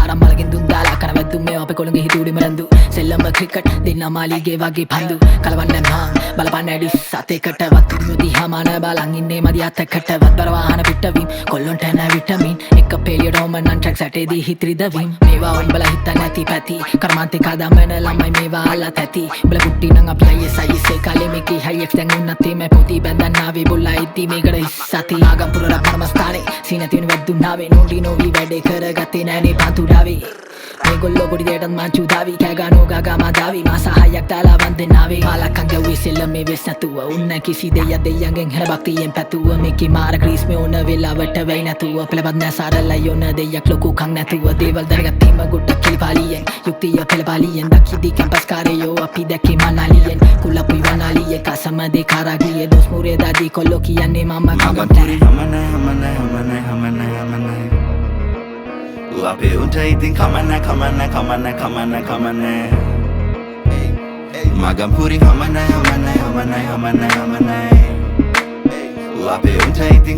පාරම් බලකින් දුන් දාලා කනවැද්දුම් මේ අපේ කොළඹ හිතුවුඩි මරන්දු සෙල්ලම ක්‍රිකට් දෙන්න මාලිගේ වගේ පන්දු කලවන්න මං බලපන්න ඇඩි සතේකට වත් දිහා මාන බලන් ඉන්නේ මදි අතකට වත් බර වාහන පිටවීම කොල්ලොන්ට නැ විටමින් එක පේලියට ඕම නන් ට්‍රැක් සැටේදී හිත්‍රිදවීම මේවා උඹල හිතා නැති පැති කර්මාන්තේ කදමන ළමයි මේවා අල්ලත් ඇති උඹල කුට්ටි නම් අපි අයිසේ කාලේ මේකේ හයියක් දැන් උන්නත් මේ පොති බැඳන් ආවේ බොල්ලා ඉද්දි මේකට ඉස්සති ආගම්පුර රප්පනමස්ථානේ සීන තියෙන වැද්දුන්නාවේ නෝඩි නෝවි වැඩේ කරගත්තේ නෑනේ පන්තුඩාවේ මේගොල්ලෝ පොඩි දෙයටත් මාංචු දාවි කෑගානෝ ගාගා මාදාවි මාසහයක් දාලා වන්දනාවේ කාලක්කන් ගැව්වේ සෙල්ලම් මේ වෙස් නැතුව උන්න කිසි දෙයක් දෙයියන්ගෙන් හැර භක්තියෙන් පැතුව මේකේ මාර ක්‍රීස් මේ ඕන වෙලාවට වෙයි නැතුව පෙළපත් නැ සාරලයි ඕන දෙයක් ලොකු කන් නැතුව දේවල් දැනගත්තීම ගොඩක් කිලිපාලියෙන් යුක්තිය පෙළපාලියෙන් දකිදි කැම්පස් කාරයෝ අපි දැකේ මනාලියෙන් කුලපුයි වනාලියේ කසම දෙ කාරාගියේ දොස් මුරේ දාදී කොල්ලෝ කියන්නේ මම කමට Ape unta itin kamana Magampuri hamana Ape unta itin